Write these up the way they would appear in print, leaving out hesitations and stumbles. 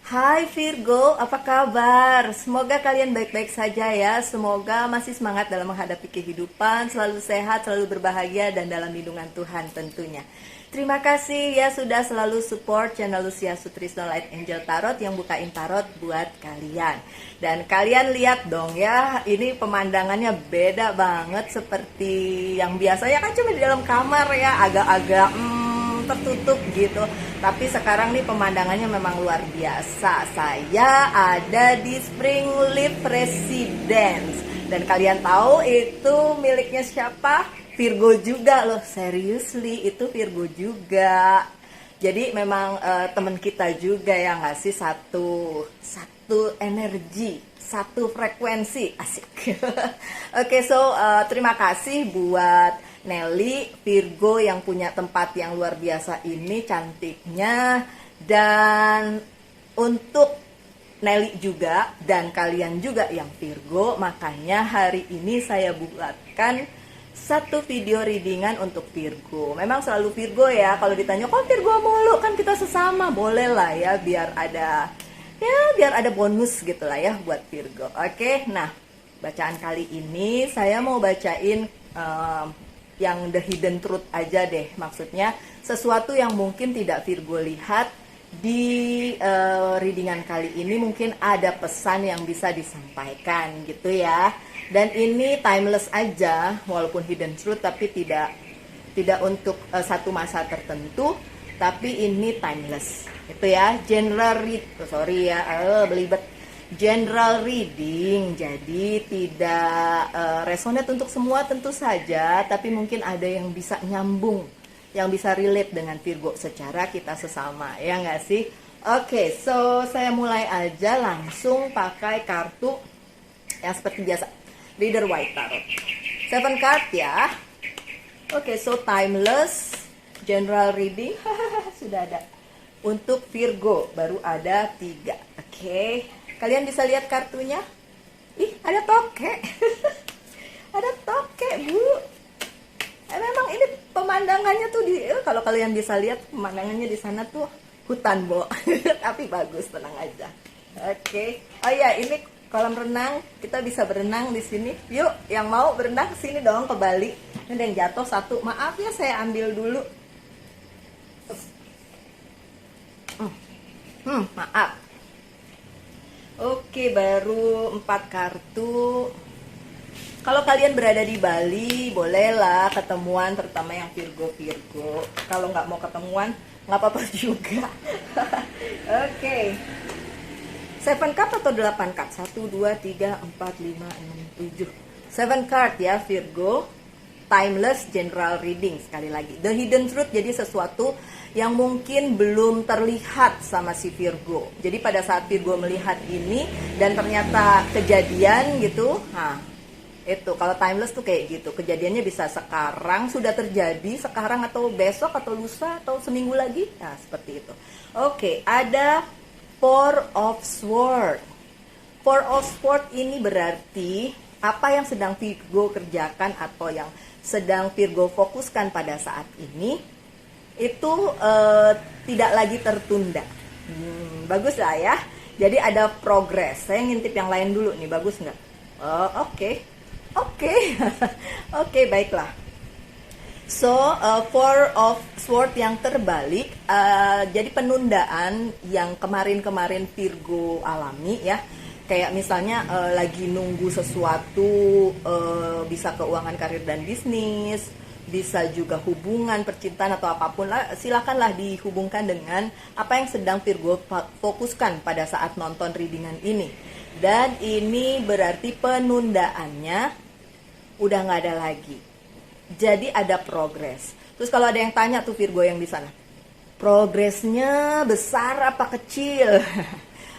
Hai Virgo, apa kabar? Semoga kalian baik-baik saja ya. Semoga masih semangat dalam menghadapi kehidupan, selalu sehat, selalu berbahagia, dan dalam lindungan Tuhan tentunya. Terima kasih ya sudah selalu support channel Lucia Sutrisno Light Angel Tarot yang bukain tarot buat kalian. Dan kalian lihat dong ya, ini pemandangannya beda banget seperti yang biasanya kan cuma di dalam kamar ya, agak-agak tertutup gitu. Tapi sekarang nih pemandangannya memang luar biasa. Saya ada di Springleaf Residence. Dan kalian tahu itu miliknya siapa? Virgo juga loh. Seriously, itu Virgo juga. Jadi memang teman kita juga yang ngasih satu energi, satu frekuensi, asik. Oke, so terima kasih buat Nelly Virgo yang punya tempat yang luar biasa ini, cantiknya. Dan untuk Nelly juga dan kalian juga yang Virgo, makanya hari ini saya buatkan satu video readingan untuk Virgo. Memang selalu Virgo ya, kalau ditanya kok Virgo mulu, kan kita sesama, boleh lah ya, biar ada bonus gitu lah ya buat Virgo. Oke, nah bacaan kali ini saya mau bacain yang the hidden truth aja deh. Maksudnya sesuatu yang mungkin tidak Virgo lihat di readingan kali ini, mungkin ada pesan yang bisa disampaikan gitu ya. Dan ini timeless aja, walaupun hidden truth tapi tidak untuk satu masa tertentu, tapi ini timeless. Itu ya, belibet. General reading, jadi tidak resonate untuk semua tentu saja, tapi mungkin ada yang bisa nyambung, yang bisa relate dengan Virgo secara kita sesama, ya nggak sih? Oke, so saya mulai aja langsung pakai kartu yang seperti biasa, Rider White Tarot. 7 card ya. Oke, so timeless, general reading, sudah ada. Untuk Virgo, baru ada 3, oke. Kalian bisa lihat kartunya? Ih, ada tokek. Ada tokek, Bu. Memang ini pemandangannya tuh kalau kalian bisa lihat pemandangannya di sana tuh hutan, Bo. Tapi bagus, tenang aja. Oke. Oh ya, ini kolam renang. Kita bisa berenang di sini. Yuk, yang mau berenang ke sini dong, ke Bali. Ini ada yang jatuh satu. Maaf ya, saya ambil dulu. Maaf. Oke, baru 4 kartu. Kalau kalian berada di Bali, bolehlah ketemuan, terutama yang Virgo. Kalau nggak mau ketemuan, nggak apa-apa juga. Oke. 7 card atau 8 card? 1, 2, 3, 4, 5, 6, 7. 7 card ya Virgo. Timeless general reading, sekali lagi. The hidden truth, jadi sesuatu yang mungkin belum terlihat sama si Virgo. Jadi pada saat Virgo melihat ini dan ternyata kejadian gitu, nah itu kalau timeless tuh kayak gitu, kejadiannya bisa sekarang, sudah terjadi sekarang atau besok atau lusa atau seminggu lagi, nah seperti itu. Oke, ada Four of Swords. Four of Swords ini berarti apa yang sedang Virgo kerjakan atau yang sedang Virgo fokuskan pada saat ini itu tidak lagi tertunda. Bagus lah ya. Jadi ada progres. Saya ngintip yang lain dulu nih, bagus nggak? Oke. Oke, baiklah. So, Four of Swords yang terbalik, jadi penundaan yang kemarin-kemarin Virgo alami ya. Kayak misalnya lagi nunggu sesuatu, bisa keuangan, karir dan bisnis, bisa juga hubungan, percintaan atau apapun lah, silakanlah dihubungkan dengan apa yang sedang Virgo fokuskan pada saat nonton readingan ini. Dan ini berarti penundaannya udah nggak ada lagi. Jadi ada progres. Terus kalau ada yang tanya tuh Virgo yang di sana, progresnya besar apa kecil?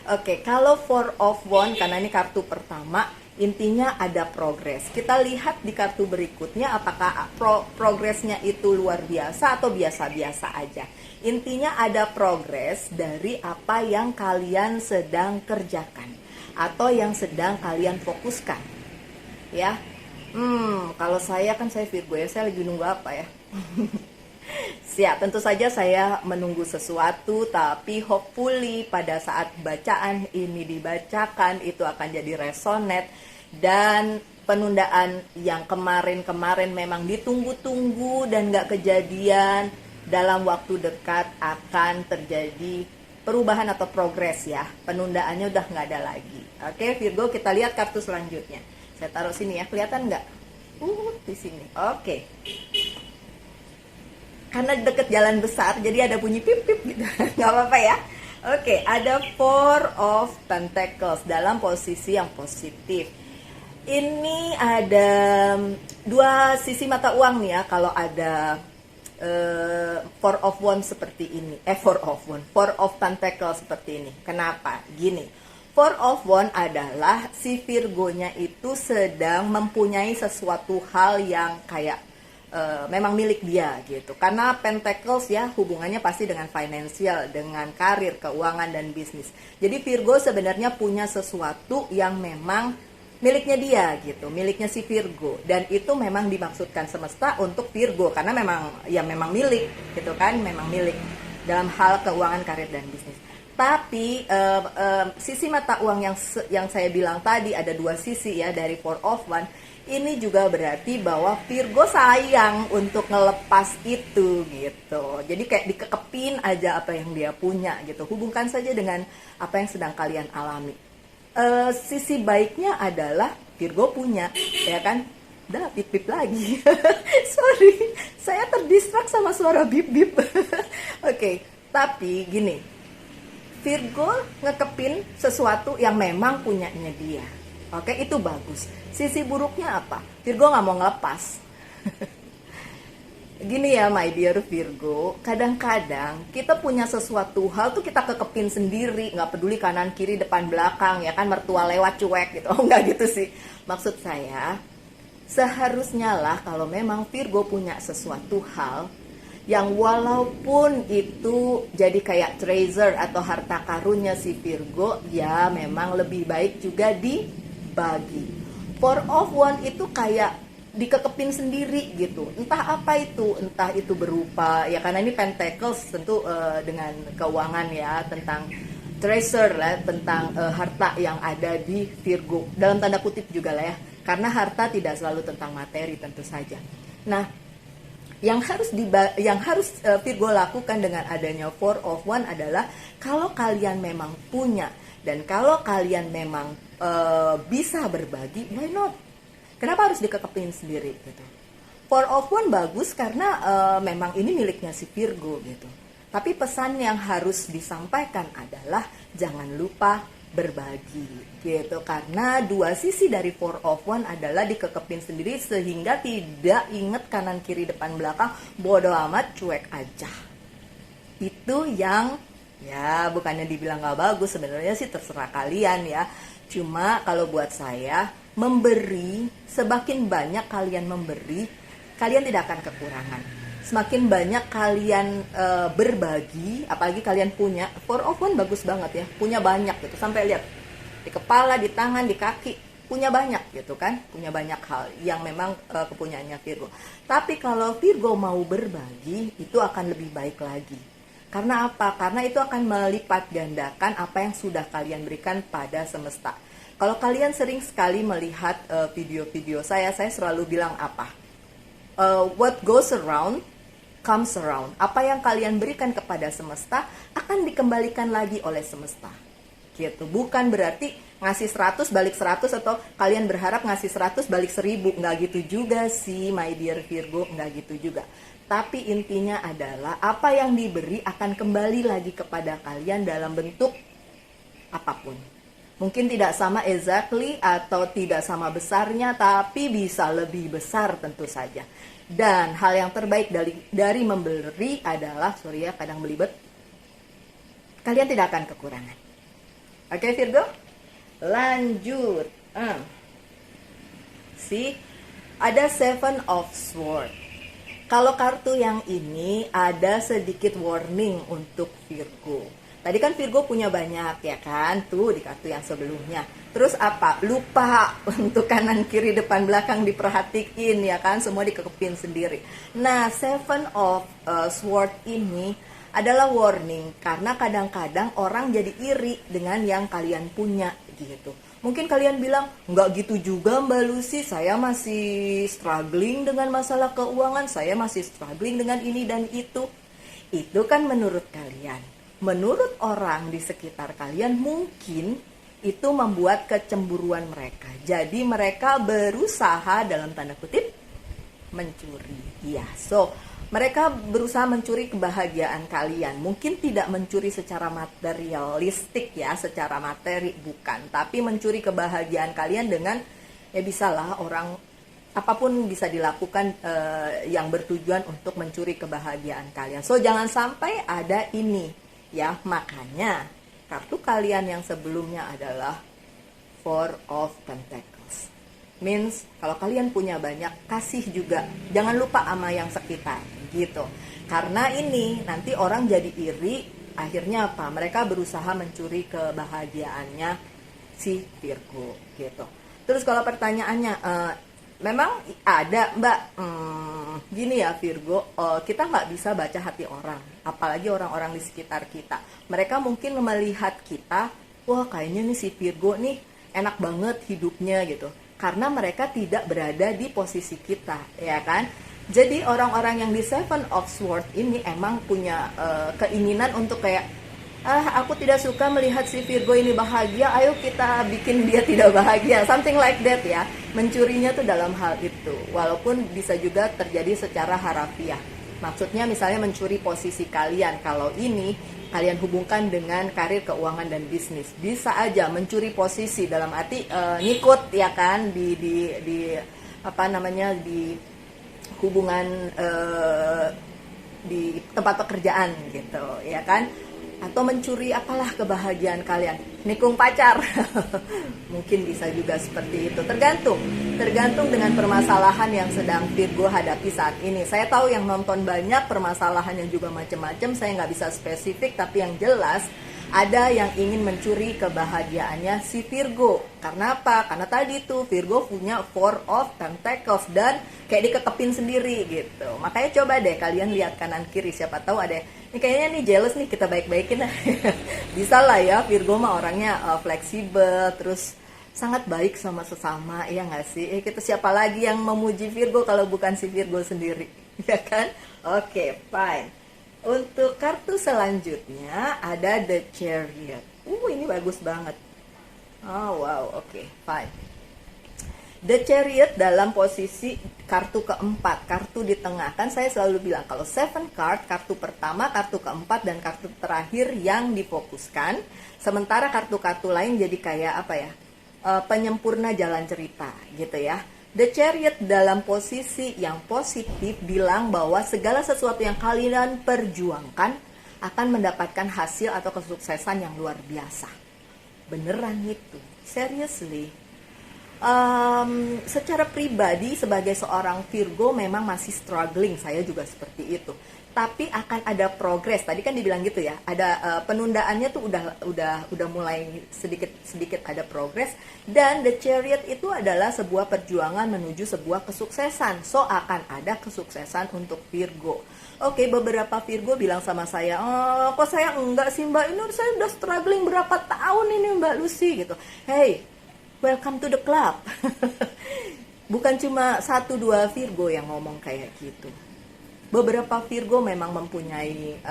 Oke, kalau Four of Wands, karena ini kartu pertama, intinya ada progres. Kita lihat di kartu berikutnya apakah progresnya itu luar biasa atau biasa-biasa aja. Intinya ada progres dari apa yang kalian sedang kerjakan atau yang sedang kalian fokuskan. Ya. Kalau saya kan saya Virgo ya, saya lagi nunggu apa ya? Siap, tentu saja saya menunggu sesuatu, tapi hopefully pada saat bacaan ini dibacakan itu akan jadi resonate, dan penundaan yang kemarin-kemarin memang ditunggu-tunggu dan gak kejadian, dalam waktu dekat akan terjadi perubahan atau progres ya. Penundaannya udah nggak ada lagi. Oke Virgo, kita lihat kartu selanjutnya. Saya taruh sini ya, kelihatan nggak? Di sini. Oke. Karena deket jalan besar, jadi ada bunyi pip-pip gitu. Nggak apa-apa ya. Oke, ada Four of Pentacles dalam posisi yang positif. Ini ada dua sisi mata uang nih ya. Kalau ada Four of Wands seperti ini, Four of Pentacles seperti ini. Kenapa? Gini, Four of Wands adalah si Virgonya itu sedang mempunyai sesuatu hal yang kayak memang milik dia gitu. Karena Pentacles ya hubungannya pasti dengan financial, dengan karir, keuangan dan bisnis. Jadi Virgo sebenarnya punya sesuatu yang memang miliknya dia gitu, miliknya si Virgo, dan itu memang dimaksudkan semesta untuk Virgo karena memang milik gitu kan, memang milik dalam hal keuangan, karir dan bisnis. Tapi sisi mata uang yang saya bilang tadi ada dua sisi ya dari Four of Wands. Ini juga berarti bahwa Virgo sayang untuk ngelepas itu gitu. Jadi kayak dikekepin aja apa yang dia punya gitu. Hubungkan saja dengan apa yang sedang kalian alami. Sisi baiknya adalah Virgo punya, ya kan? Dah bip-bip lagi. Sorry, saya terdistrak sama suara bip-bip. Oke, tapi gini, Virgo ngekepin sesuatu yang memang punyanya dia. Oke, itu bagus. Sisi buruknya apa? Virgo nggak mau ngelepas. Gini ya my dear Virgo, kadang-kadang kita punya sesuatu hal tuh kita kekepin sendiri, nggak peduli kanan kiri depan belakang ya kan, mertua lewat cuek gitu. Oh nggak gitu sih, maksud saya seharusnya lah kalau memang Virgo punya sesuatu hal yang walaupun itu jadi kayak treasure atau harta karunnya si Virgo, ya memang lebih baik juga dibagi. Four of Wands itu kayak dikekepin sendiri gitu, entah apa itu, entah itu berupa ya, karena ini Pentacles tentu dengan keuangan ya, tentang treasure lah, tentang harta yang ada di Virgo dalam tanda kutip juga lah ya, karena harta tidak selalu tentang materi tentu saja. Nah, yang harus Virgo lakukan dengan adanya Four of Wands adalah kalau kalian memang punya dan kalau kalian memang bisa berbagi, why not? Kenapa harus dikekepin sendiri gitu? Four of Wands bagus karena memang ini miliknya si Virgo gitu. Tapi pesan yang harus disampaikan adalah jangan lupa berbagi gitu. Karena dua sisi dari Four of Wands adalah dikekepin sendiri sehingga tidak inget kanan kiri depan belakang, bodo amat, cuek aja. Itu yang ya bukannya dibilang gak bagus, sebenarnya sih terserah kalian ya. Cuma kalau buat saya, memberi, semakin banyak kalian memberi, kalian tidak akan kekurangan. Semakin banyak kalian berbagi, apalagi kalian punya, Four of Wands bagus banget ya, punya banyak gitu, sampai lihat di kepala, di tangan, di kaki, punya banyak gitu kan, punya banyak hal yang memang kepunyaannya Virgo. Tapi kalau Virgo mau berbagi, itu akan lebih baik lagi. Karena apa? Karena itu akan melipat gandakan apa yang sudah kalian berikan pada semesta. Kalau kalian sering sekali melihat video-video saya selalu bilang apa? What goes around comes around. Apa yang kalian berikan kepada semesta akan dikembalikan lagi oleh semesta. Gitu. Bukan berarti ngasih 100 balik 100 atau kalian berharap ngasih 100 balik 1000. Nggak gitu juga sih my dear Virgo, nggak gitu juga. Tapi intinya adalah apa yang diberi akan kembali lagi kepada kalian dalam bentuk apapun. Mungkin tidak sama exactly atau tidak sama besarnya, tapi bisa lebih besar tentu saja. Dan hal yang terbaik dari memberi adalah, sorry ya kadang belibet, kalian tidak akan kekurangan. Oke Virgo, lanjut. Ada Seven of Swords. Kalau kartu yang ini ada sedikit warning untuk Virgo. Tadi kan Virgo punya banyak ya kan, tuh di kartu yang sebelumnya. Terus apa? Lupa untuk kanan kiri depan belakang diperhatiin ya kan, semua dikekepin sendiri. Nah, Seven of Sword ini adalah warning karena kadang-kadang orang jadi iri dengan yang kalian punya gitu. Mungkin kalian bilang, nggak gitu juga Mbak Lucy, saya masih struggling dengan masalah keuangan, saya masih struggling dengan ini dan itu. Itu kan menurut kalian. Menurut orang di sekitar kalian mungkin itu membuat kecemburuan mereka. Jadi mereka berusaha dalam tanda kutip mencuri. Ya, so mereka berusaha mencuri kebahagiaan kalian. Mungkin tidak mencuri secara materialistik ya, secara materi bukan, tapi mencuri kebahagiaan kalian dengan ya bisalah orang apapun bisa dilakukan yang bertujuan untuk mencuri kebahagiaan kalian. So jangan sampai ada ini. Ya, makanya kartu kalian yang sebelumnya adalah Four of Pentacles. Means kalau kalian punya banyak, kasih juga. Jangan lupa sama yang sekitar gitu. Karena ini nanti orang jadi iri, akhirnya apa? Mereka berusaha mencuri kebahagiaannya si Virgo gitu. Terus kalau pertanyaannya memang ada Mbak, gini ya Virgo, kita nggak bisa baca hati orang, apalagi orang-orang di sekitar kita. Mereka mungkin melihat kita, wah kayaknya nih si Virgo nih enak banget hidupnya gitu, karena mereka tidak berada di posisi kita, ya kan? Jadi orang-orang yang di Seven of Swords ini emang punya keinginan untuk kayak, aku tidak suka melihat si Virgo ini bahagia, ayo kita bikin dia tidak bahagia, something like that ya. Mencurinya tuh dalam hal itu, walaupun bisa juga terjadi secara harafiah. Maksudnya misalnya mencuri posisi kalian, kalau ini kalian hubungkan dengan karir, keuangan, dan bisnis. Bisa aja mencuri posisi dalam arti ngikut ya kan, di apa namanya, di hubungan di tempat pekerjaan gitu ya kan, atau mencuri apalah kebahagiaan kalian, nikung pacar. Mungkin bisa juga seperti itu, tergantung dengan permasalahan yang sedang Virgo hadapi saat ini. Saya tahu yang nonton banyak, permasalahannya juga macam-macam, saya nggak bisa spesifik, tapi yang jelas ada yang ingin mencuri kebahagiaannya si Virgo. Karena apa? Karena tadi tuh Virgo punya Four of Pentacles dan kayak dikekepin sendiri gitu. Makanya coba deh kalian lihat kanan kiri, siapa tahu ada ini kayaknya nih jealous nih, kita baik-baikin. Bisa lah ya, Virgo mah orangnya fleksibel, terus sangat baik sama sesama, ya nggak sih? Kita siapa lagi yang memuji Virgo kalau bukan si Virgo sendiri, ya kan? Oke, fine. Untuk kartu selanjutnya ada The Chariot. Ini bagus banget. Oh wow, oke, fine. The Chariot dalam posisi kartu keempat, kartu di tengah. Kan saya selalu bilang kalau seven card, kartu pertama, kartu keempat, dan kartu terakhir yang difokuskan. Sementara kartu-kartu lain jadi kayak apa ya, penyempurna jalan cerita gitu ya. The Chariot dalam posisi yang positif bilang bahwa segala sesuatu yang kalian perjuangkan akan mendapatkan hasil atau kesuksesan yang luar biasa. Beneran itu, seriously. Secara pribadi sebagai seorang Virgo memang masih struggling, saya juga seperti itu. Tapi akan ada progres. Tadi kan dibilang gitu ya, ada penundaannya tuh udah mulai sedikit ada progres. Dan The Chariot itu adalah sebuah perjuangan menuju sebuah kesuksesan. So akan ada kesuksesan untuk Virgo. Oke, beberapa Virgo bilang sama saya, kok saya enggak sih Mbak, ini saya udah struggling berapa tahun ini Mbak Lucy gitu. Hey, welcome to the club. Bukan cuma 1-2 Virgo yang ngomong kayak gitu. Beberapa Virgo memang mempunyai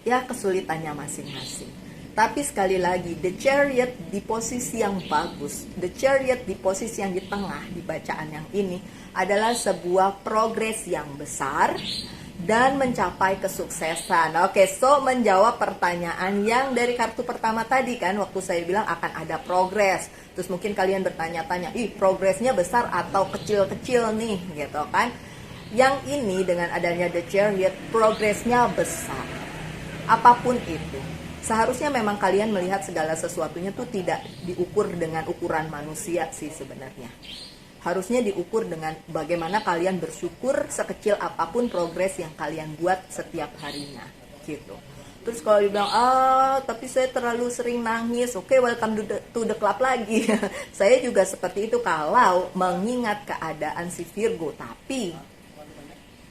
ya kesulitannya masing-masing. Tapi sekali lagi, The Chariot di posisi yang bagus, The Chariot di posisi yang di tengah di bacaan yang ini adalah sebuah progres yang besar dan mencapai kesuksesan. Oke, so menjawab pertanyaan yang dari kartu pertama tadi kan, waktu saya bilang akan ada progres. Terus mungkin kalian bertanya-tanya, progresnya besar atau kecil-kecil nih gitu kan. Yang ini dengan adanya The Chariot, progresnya besar. Apapun itu. Seharusnya memang kalian melihat segala sesuatunya tuh tidak diukur dengan ukuran manusia sih sebenarnya. Harusnya diukur dengan bagaimana kalian bersyukur sekecil apapun progres yang kalian buat setiap harinya gitu. Terus kalau dibilang, tapi saya terlalu sering nangis, oke, welcome to the club lagi. Saya juga seperti itu kalau mengingat keadaan si Virgo. Tapi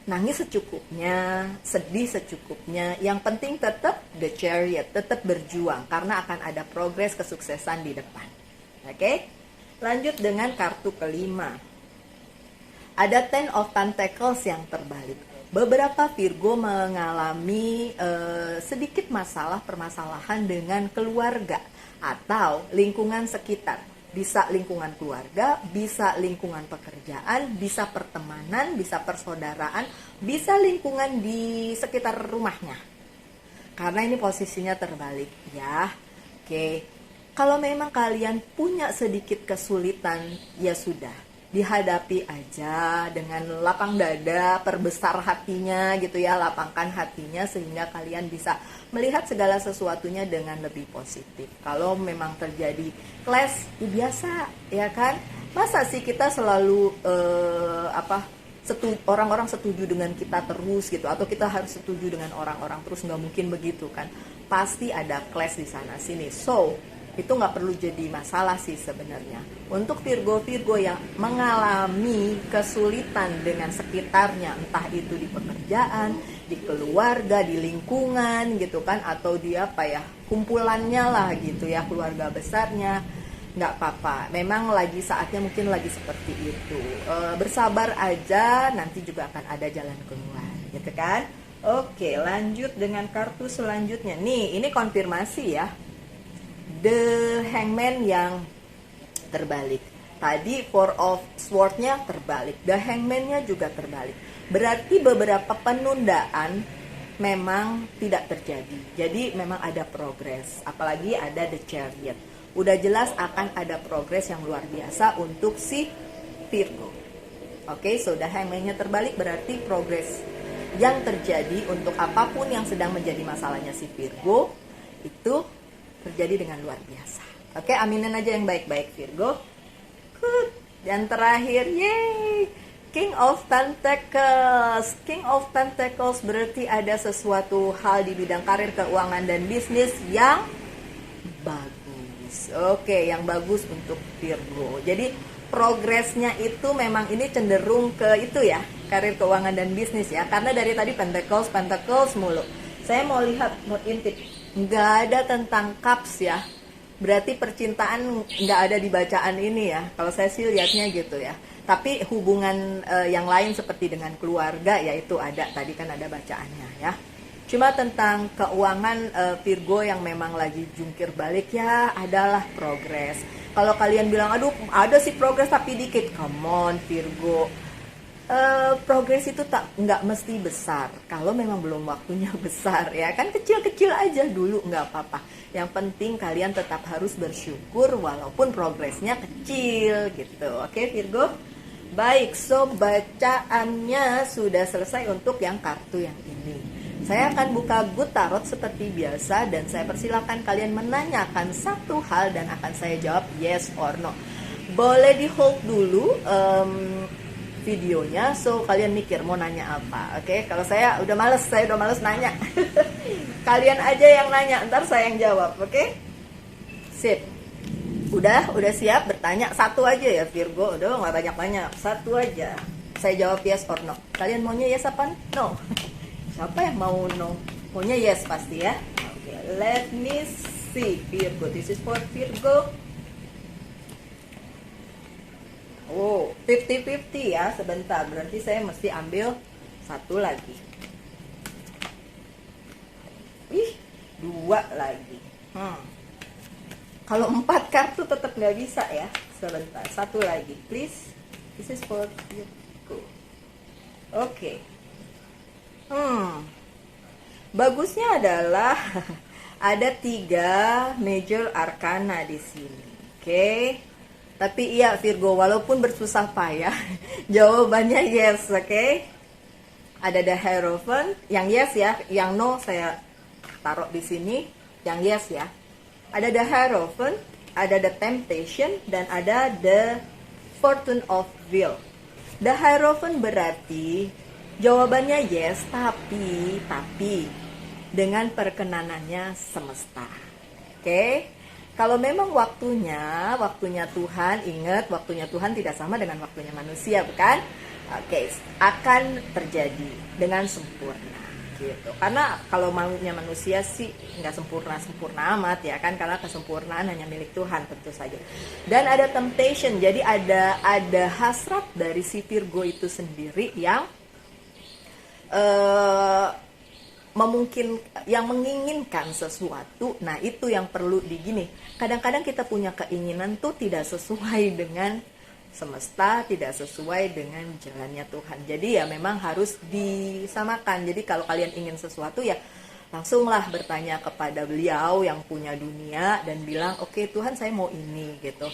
nangis secukupnya, sedih secukupnya. Yang penting tetap the chariot, tetap berjuang karena akan ada progres kesuksesan di depan. Oke? Lanjut dengan kartu kelima. Ada Ten of Pentacles yang terbalik. Beberapa Virgo mengalami sedikit permasalahan dengan keluarga atau lingkungan sekitar. Bisa lingkungan keluarga, bisa lingkungan pekerjaan, bisa pertemanan, bisa persaudaraan, bisa lingkungan di sekitar rumahnya. Karena ini posisinya terbalik ya. Oke. Kalau memang kalian punya sedikit kesulitan, ya sudah. Dihadapi aja dengan lapang dada, perbesar hatinya gitu ya, lapangkan hatinya sehingga kalian bisa melihat segala sesuatunya dengan lebih positif. Kalau memang terjadi clash, ya biasa ya kan. Masa sih kita selalu orang-orang setuju dengan kita terus gitu, atau kita harus setuju dengan orang-orang terus? Nggak mungkin begitu kan. Pasti ada clash di sana sini. So itu nggak perlu jadi masalah sih sebenarnya. Untuk Virgo-Virgo yang mengalami kesulitan dengan sekitarnya, entah itu di pekerjaan, di keluarga, di lingkungan gitu kan, atau di kumpulannya lah gitu ya, keluarga besarnya, nggak apa-apa. Memang lagi saatnya mungkin lagi seperti itu. Bersabar aja, nanti juga akan ada jalan keluar gitu kan. Oke, lanjut dengan kartu selanjutnya. Nih, ini konfirmasi ya. The Hangman yang terbalik. Tadi Four of Swords-nya terbalik, The Hangman-nya juga terbalik. Berarti beberapa penundaan memang tidak terjadi. Jadi memang ada progres. Apalagi ada The Chariot. Udah jelas akan ada progres yang luar biasa untuk si Virgo. Oke, so The Hangman-nya terbalik berarti progres yang terjadi untuk apapun yang sedang menjadi masalahnya si Virgo itu terjadi dengan luar biasa. Oke, aminin aja yang baik-baik Virgo. Good. Dan terakhir, yay, King of Pentacles. King of Pentacles berarti ada sesuatu hal di bidang karir, keuangan, dan bisnis yang bagus. Oke, yang bagus untuk Virgo. Jadi progresnya itu memang ini cenderung ke itu ya, karir, keuangan, dan bisnis ya. Karena dari tadi Pentacles mulu. Saya mau lihat, mau intip. Nggak ada tentang cups ya. Berarti percintaan nggak ada di bacaan ini ya. Kalau saya sih lihatnya gitu ya. Tapi hubungan yang lain seperti dengan keluarga ya itu ada. Tadi kan ada bacaannya ya. Cuma tentang keuangan Virgo yang memang lagi jungkir balik ya adalah progres. Kalau kalian bilang aduh ada sih progres tapi dikit. Come on Virgo. Progres itu nggak mesti besar kalau memang belum waktunya besar ya kan, kecil-kecil aja dulu nggak apa-apa. Yang penting kalian tetap harus bersyukur walaupun progresnya kecil gitu. Oke Virgo, baik, so bacaannya sudah selesai untuk yang kartu yang ini. Saya akan buka Good Tarot seperti biasa dan saya persilakan kalian menanyakan satu hal dan akan saya jawab yes or no. Boleh di hold dulu videonya, so kalian mikir mau nanya apa. Oke, kalau saya udah males nanya. Kalian aja yang nanya, ntar saya yang jawab. Oke, sip. Udah siap bertanya satu aja ya Virgo. Udah nggak banyak satu aja. Saya jawab yes or no. Kalian maunya yes apa no? Siapa yang mau no? Maunya yes pasti ya. Oke, let me see Virgo. This is for Virgo. Oh, 50-50 ya, sebentar. Berarti saya mesti ambil satu lagi. Ih, dua lagi. Kalau 4 kartu tetap nggak bisa ya. Sebentar, satu lagi, please. This is for Virgo. Oke. Bagusnya adalah ada 3 major arcana di sini. Oke. Tapi iya Virgo, walaupun bersusah payah, jawabannya yes, oke? Ada The Hierophant, yang yes ya, yang no saya taruh di sini, yang yes ya. Ada The Hierophant, ada The Temptation, dan ada The Fortune of Will. The Hierophant berarti jawabannya yes, tapi dengan perkenanannya semesta. Oke? Kalau memang waktunya Tuhan, ingat waktunya Tuhan tidak sama dengan waktunya manusia, bukan? Oke, akan terjadi dengan sempurna gitu. Karena kalau maunya manusia sih nggak sempurna amat ya kan, karena kesempurnaan hanya milik Tuhan tentu saja. Dan ada temptation, jadi ada hasrat dari si Virgo itu sendiri yang menginginkan sesuatu. Nah itu yang perlu digini, kadang-kadang kita punya keinginan tuh tidak sesuai dengan semesta, tidak sesuai dengan jalannya Tuhan. Jadi ya memang harus disamakan. Jadi kalau kalian ingin sesuatu ya langsunglah bertanya kepada beliau yang punya dunia dan bilang oke, Tuhan saya mau ini gitu,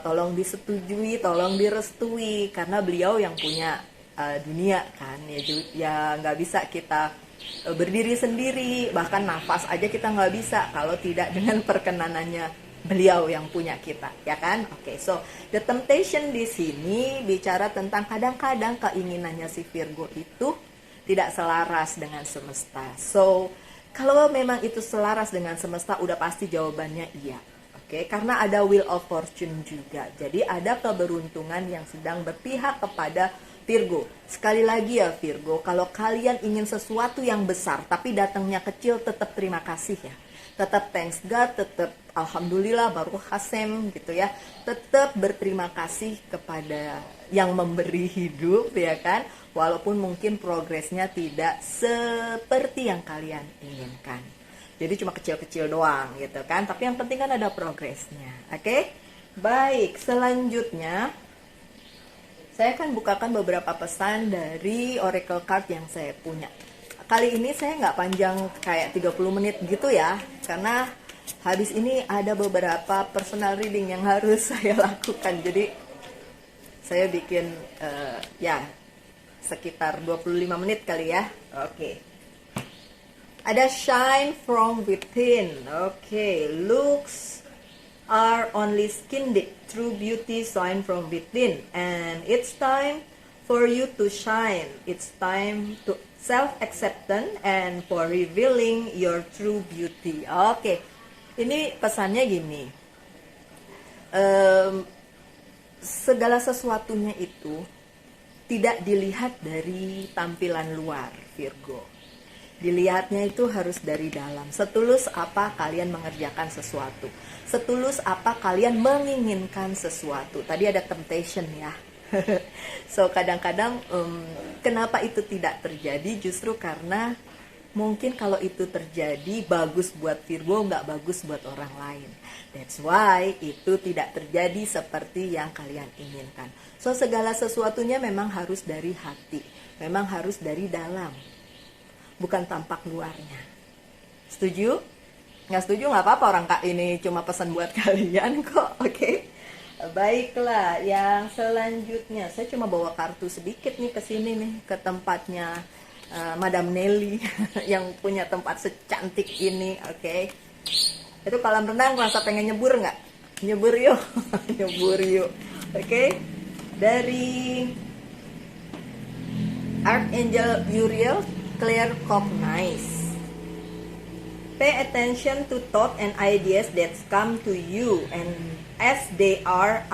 tolong disetujui, tolong direstui, karena beliau yang punya dunia kan ya nggak bisa kita berdiri sendiri, bahkan nafas aja kita nggak bisa kalau tidak dengan perkenanannya beliau yang punya kita, ya kan? Oke, so the temptation di sini bicara tentang kadang-kadang keinginannya si Virgo itu tidak selaras dengan semesta. So kalau memang itu selaras dengan semesta, udah pasti jawabannya iya. Oke, karena ada wheel of fortune juga. Jadi ada keberuntungan yang sedang berpihak kepada Virgo. Sekali lagi ya Virgo, kalau kalian ingin sesuatu yang besar tapi datangnya kecil, tetap terima kasih ya. Tetap thanks God, tetap alhamdulillah, baru hasem gitu ya. Tetap berterima kasih kepada yang memberi hidup ya kan. Walaupun mungkin progresnya tidak seperti yang kalian inginkan. Jadi cuma kecil-kecil doang gitu kan. Tapi yang penting kan ada progresnya. Oke? Baik, selanjutnya saya akan bukakan beberapa pesan dari Oracle Card yang saya punya. Kali ini saya nggak panjang kayak 30 menit gitu ya, karena habis ini ada beberapa personal reading yang harus saya lakukan. Jadi saya bikin ya sekitar 25 menit kali ya. Oke. Ada shine from within. Oke, looks are only skin deep, true beauty shine from within, and it's time for you to shine. It's time to self-acceptance and for revealing your true beauty. Oke, ini pesannya gini, segala sesuatunya itu tidak dilihat dari tampilan luar, Virgo. Dilihatnya itu harus dari dalam. Setulus apa kalian mengerjakan sesuatu, setulus apa kalian menginginkan sesuatu. Tadi ada temptation ya. So kadang-kadang kenapa itu tidak terjadi, justru karena mungkin kalau itu terjadi bagus buat Virgo, nggak bagus buat orang lain. That's why itu tidak terjadi seperti yang kalian inginkan. So segala sesuatunya memang harus dari hati, memang harus dari dalam, bukan tampak luarnya. Setuju? Nggak setuju nggak apa-apa, orang kak ini cuma pesan buat kalian kok. Oke? Baiklah, yang selanjutnya saya cuma bawa kartu sedikit nih ke sini nih, ke tempatnya Madam Nelly yang punya tempat secantik ini. Oke? Itu kolam renang, rasa pengen nyebur nggak? Nyebur yuk. Nyebur yuk. Oke? Dari Archangel Uriel, clear cognize. Pay attention to thought and ideas that come to you, and as they are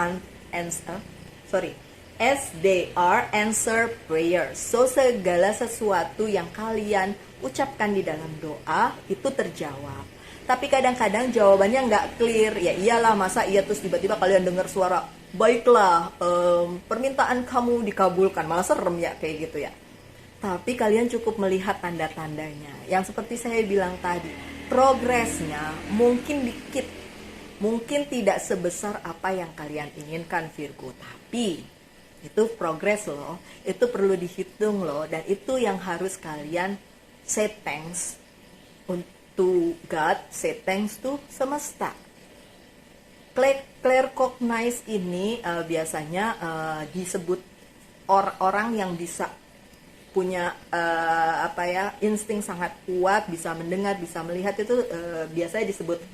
answer prayers. So segala sesuatu yang kalian ucapkan di dalam doa itu terjawab. Tapi kadang-kadang jawabannya nggak clear. Ya iyalah, masa iya terus tiba-tiba kalian dengar suara baiklah, permintaan kamu dikabulkan, malah serem ya kayak gitu ya. Tapi kalian cukup melihat tanda-tandanya. Yang seperti saya bilang tadi, progresnya mungkin dikit, mungkin tidak sebesar apa yang kalian inginkan Virgo. Tapi itu progres loh, itu perlu dihitung loh. Dan itu yang harus kalian say thanks to God, say thanks to semesta. Claircognizance ini biasanya disebut orang yang bisa punya insting sangat kuat, bisa mendengar, bisa melihat, itu biasanya disebut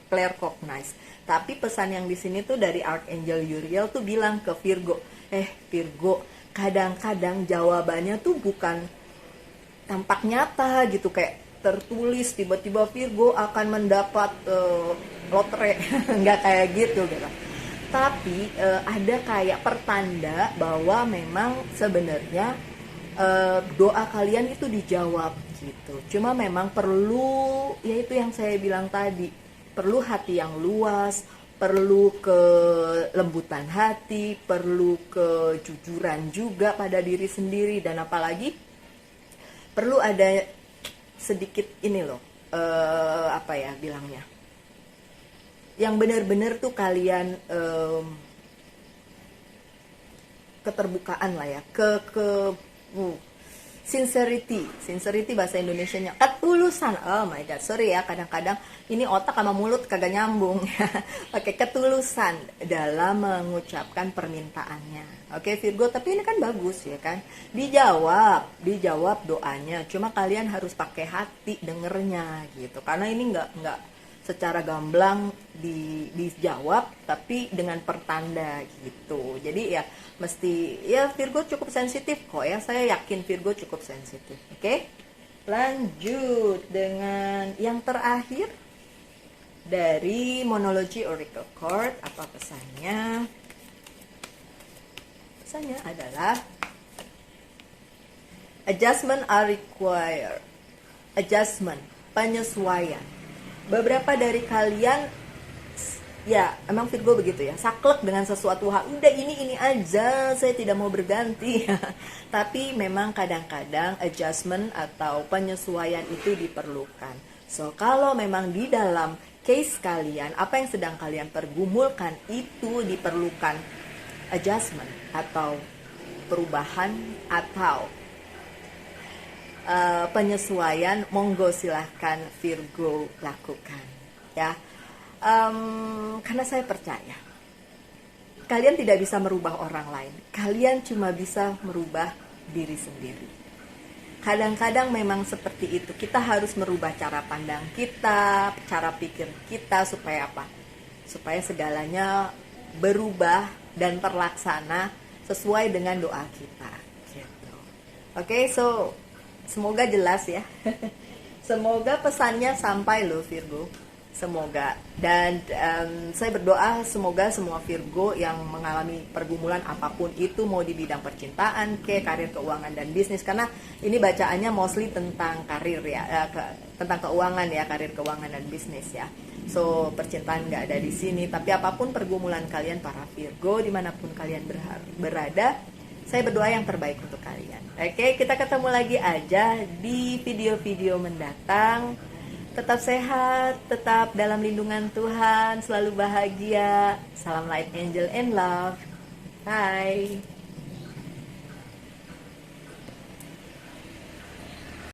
claircognizance. Tapi pesan yang di sini tuh dari Archangel Uriel tuh bilang ke Virgo, Virgo, kadang-kadang jawabannya tuh bukan tampak nyata gitu, kayak tertulis tiba-tiba Virgo akan mendapat lotre. Nggak kayak gitu gitu. Tapi ada kayak pertanda bahwa memang sebenarnya doa kalian itu dijawab gitu. Cuma memang perlu, yaitu yang saya bilang tadi, perlu hati yang luas, perlu kelembutan hati, perlu kejujuran juga pada diri sendiri, dan apalagi perlu ada sedikit ini loh, apa ya bilangnya, yang benar-benar tuh kalian keterbukaan lah ya, sincerity bahasa Indonesianya, ketulusan. Oh my god, sorry ya, kadang-kadang ini otak sama mulut kagak nyambung. Oke, ketulusan dalam mengucapkan permintaannya. Oke Virgo, tapi ini kan bagus ya kan, dijawab doanya, cuma kalian harus pakai hati dengernya gitu, karena ini nggak secara gamblang dijawab, tapi dengan pertanda gitu. Jadi ya mesti, ya Virgo cukup sensitif kok ya, saya yakin Virgo cukup sensitif. Oke, lanjut dengan yang terakhir dari Monology Oracle Card. Apa pesannya? Pesannya adalah adjustment are required. Adjustment, penyesuaian. Beberapa dari kalian, ya emang Virgo begitu ya, saklek dengan sesuatu hal, udah ini aja, saya tidak mau berganti. Tapi memang kadang-kadang adjustment atau penyesuaian itu diperlukan. So kalau memang di dalam case kalian, apa yang sedang kalian pergumulkan itu diperlukan adjustment atau perubahan atau penyesuaian, monggo silahkan Virgo lakukan ya. Karena saya percaya kalian tidak bisa merubah orang lain, kalian cuma bisa merubah diri sendiri. Kadang-kadang memang seperti itu, kita harus merubah cara pandang kita, cara pikir kita, supaya apa? Supaya segalanya berubah dan terlaksana sesuai dengan doa kita gitu. Oke, so semoga jelas ya. Semoga pesannya sampai loh Virgo. Semoga. Dan saya berdoa semoga semua Virgo yang mengalami pergumulan apapun itu, mau di bidang percintaan, karir, keuangan, dan bisnis. Karena ini bacaannya mostly tentang karir ya, tentang keuangan ya, karir, keuangan, dan bisnis ya. So percintaan nggak ada di sini. Tapi apapun pergumulan kalian para Virgo, dimanapun kalian berada, saya berdoa yang terbaik untuk kalian. Oke, kita ketemu lagi aja di video-video mendatang. Tetap sehat, tetap dalam lindungan Tuhan, selalu bahagia. Salam light, angel, and love. Bye.